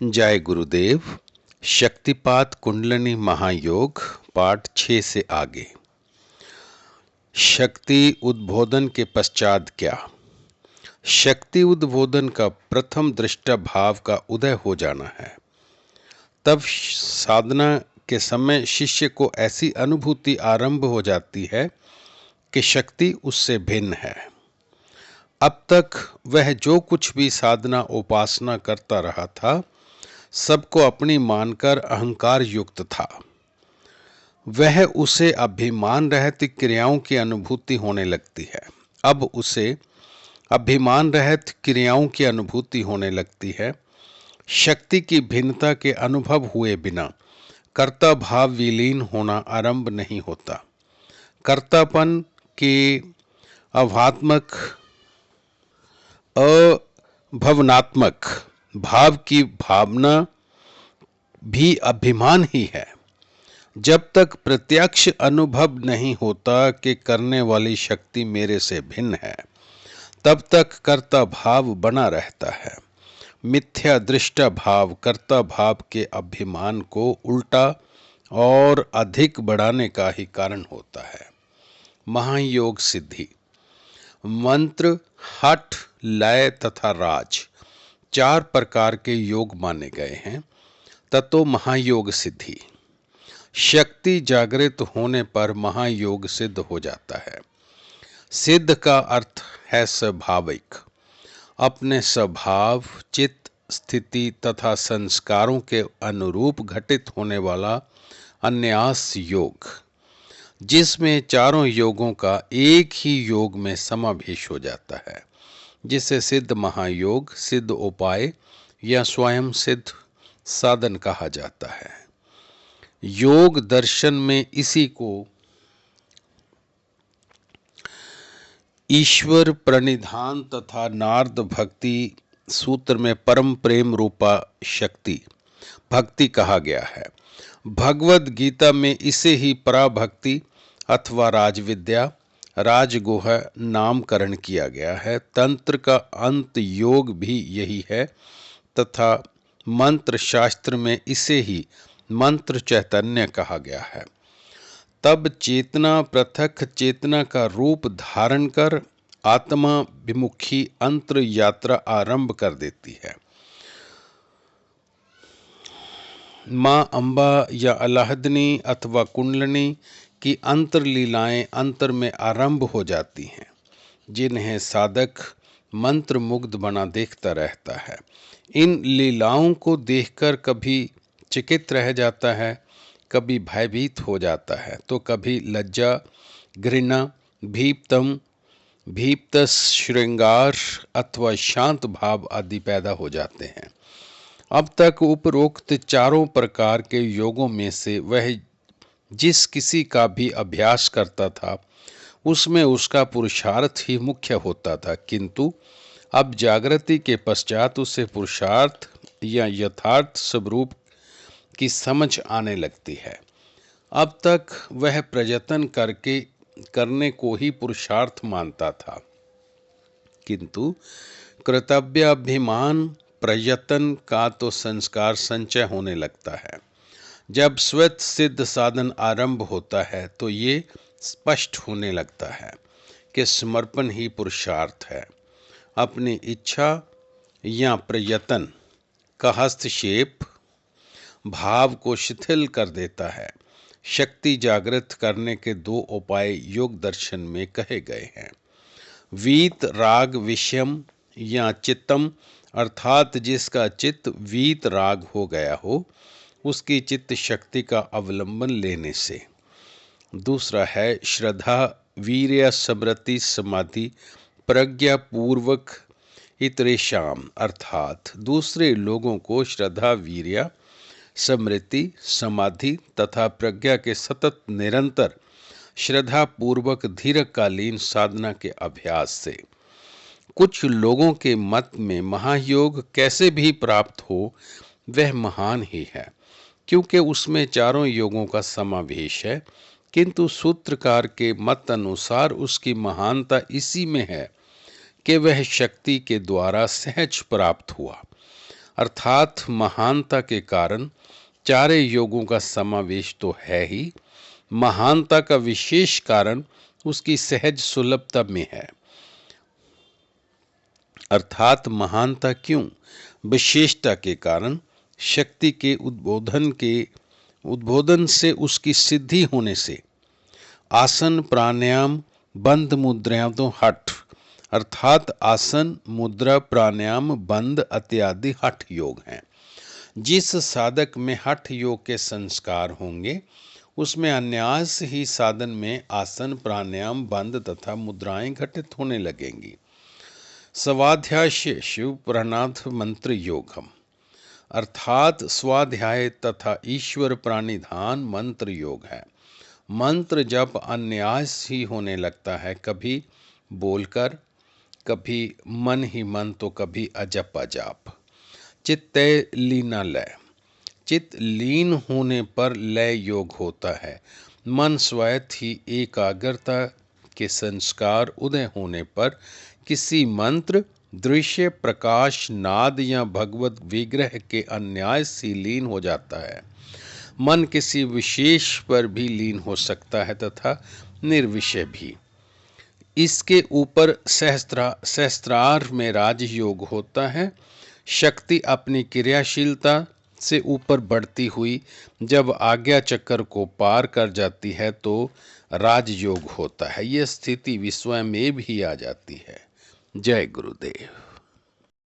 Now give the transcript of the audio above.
जय गुरुदेव। शक्तिपात कुंडलिनी महायोग पार्ट 6 से आगे। शक्ति उद्बोधन के पश्चात क्या? शक्ति उद्बोधन का प्रथम दृष्टा भाव का उदय हो जाना है। तब साधना के समय शिष्य को ऐसी अनुभूति आरंभ हो जाती है कि शक्ति उससे भिन्न है। अब तक वह जो कुछ भी साधना उपासना करता रहा था, सबको अपनी मानकर अहंकार युक्त था। वह उसे अभिमान रहित क्रियाओं की अनुभूति होने लगती है। अब उसे अभिमान रहित क्रियाओं की अनुभूति होने लगती है। शक्ति की भिन्नता के अनुभव हुए बिना कर्ता भाव विलीन होना आरंभ नहीं होता। कर्तापन के अभावनात्मक अभवनात्मक भाव की भावना भी अभिमान ही है। जब तक प्रत्यक्ष अनुभव नहीं होता कि करने वाली शक्ति मेरे से भिन्न है, तब तक कर्ता भाव बना रहता है। मिथ्या दृष्टा भाव कर्ता भाव के अभिमान को उल्टा और अधिक बढ़ाने का ही कारण होता है। महायोग सिद्धि। मंत्र, हठ, लय तथा राज 4 प्रकार के योग माने गए हैं। ततो महायोग सिद्धि। शक्ति जागृत होने पर महायोग सिद्ध हो जाता है। सिद्ध का अर्थ है स्वाभाविक, अपने स्वभाव, चित्त, स्थिति तथा संस्कारों के अनुरूप घटित होने वाला अन्यास योग, जिसमें चारों योगों का एक ही योग में समावेश हो जाता है, जिसे सिद्ध महायोग, सिद्ध उपाय या स्वयं सिद्ध साधन कहा जाता है। योग दर्शन में इसी को ईश्वर प्रणिधान तथा नारद भक्ति सूत्र में परम प्रेम रूपा शक्ति भक्ति कहा गया है। भगवद गीता में इसे ही पराभक्ति अथवा राजविद्या, राजगुह नामकरण किया गया है। तंत्र का अंत योग भी यही है तथा मंत्र शास्त्र में इसे ही मंत्र चैतन्य कहा गया है। तब चेतना पृथक चेतना का रूप धारण कर आत्मा विमुखी अंतर यात्रा आरंभ कर देती है। मां अंबा या अलाहदनी अथवा कुंडलिनी की अंतर लीलाएं अंतर में आरंभ हो जाती हैं, जिन्हें साधक मंत्र मुग्ध बना देखता रहता है। इन लीलाओं को देखकर कभी चकित रह जाता है, कभी भयभीत हो जाता है, तो कभी लज्जा, घृणा, भीप्त श्रृंगार अथवा शांत भाव आदि पैदा हो जाते हैं। अब तक उपरोक्त चारों प्रकार के योगों में से वह जिस किसी का भी अभ्यास करता था, उसमें उसका पुरुषार्थ ही मुख्य होता था, किंतु अब जागृति के पश्चात उसे पुरुषार्थ या यथार्थ स्वरूप की समझ आने लगती है। अब तक वह प्रयत्न करने को ही पुरुषार्थ मानता था, किंतु कर्तव्याभिमान प्रयत्न का तो संस्कार संचय होने लगता है। जब स्वत सिद्ध साधन आरंभ होता है तो ये स्पष्ट होने लगता है कि समर्पण ही पुरुषार्थ है। अपनी इच्छा या प्रयत्न का हस्तक्षेप भाव को शिथिल कर देता है। शक्ति जागृत करने के 2 उपाय योग दर्शन में कहे गए हैं। वीत राग विषयम या चित्तम, अर्थात जिसका चित्त वीत राग हो गया हो, उसकी चित्त शक्ति का अवलंबन लेने से। दूसरा है श्रद्धा, वीर्य, स्मृति, समाधि, प्रज्ञा पूर्वक इतरेशाम, अर्थात दूसरे लोगों को श्रद्धा, वीर्य, स्मृति, समाधि तथा प्रज्ञा के सतत निरंतर श्रद्धा पूर्वक दीर्घकालीन साधना के अभ्यास से। कुछ लोगों के मत में महायोग कैसे भी प्राप्त हो, वह महान ही है, क्योंकि उसमें चारों योगों का समावेश है, किंतु सूत्रकार के मत अनुसार उसकी महानता इसी में है कि वह शक्ति के द्वारा सहज प्राप्त हुआ, अर्थात महानता के कारण चारे योगों का समावेश तो है ही, महानता का विशेष कारण उसकी सहज सुलभता में है। अर्थात महानता क्यों? विशेषता के कारण, शक्ति के उद्बोधन से, उसकी सिद्धि होने से। आसन, प्राणायाम, बंध मुद्राएं तो हठ, अर्थात आसन, मुद्रा, प्राणायाम, बंध इत्यादि हठ योग हैं। जिस साधक में हठ योग के संस्कार होंगे उसमें अनायास ही साधन में आसन, प्राणायाम, बंध तथा मुद्राएं घटित होने लगेंगी। स्वाध्याय शिव प्राणाथ मंत्र योगम, अर्थात स्वाध्याय तथा ईश्वर प्राणिधान मंत्र योग है। मंत्र जप अनायास ही होने लगता है, कभी बोलकर, कभी मन ही मन तो कभी अजप अजाप। चित्तय लीना लय, चित्त लीन होने पर लय योग होता है। मन स्वयं ही एकाग्रता के संस्कार उदय होने पर किसी मंत्र, दृश्य, प्रकाश, नाद या भगवत विग्रह के अनायास से लीन हो जाता है। मन किसी विशेष पर भी लीन हो सकता है तथा निर्विषय भी। इसके ऊपर सहस्त्रार में राजयोग होता है। शक्ति अपनी क्रियाशीलता से ऊपर बढ़ती हुई जब आज्ञा चक्र को पार कर जाती है तो राजयोग होता है। यह स्थिति विश्व में भी आ जाती है। जय गुरुदेव।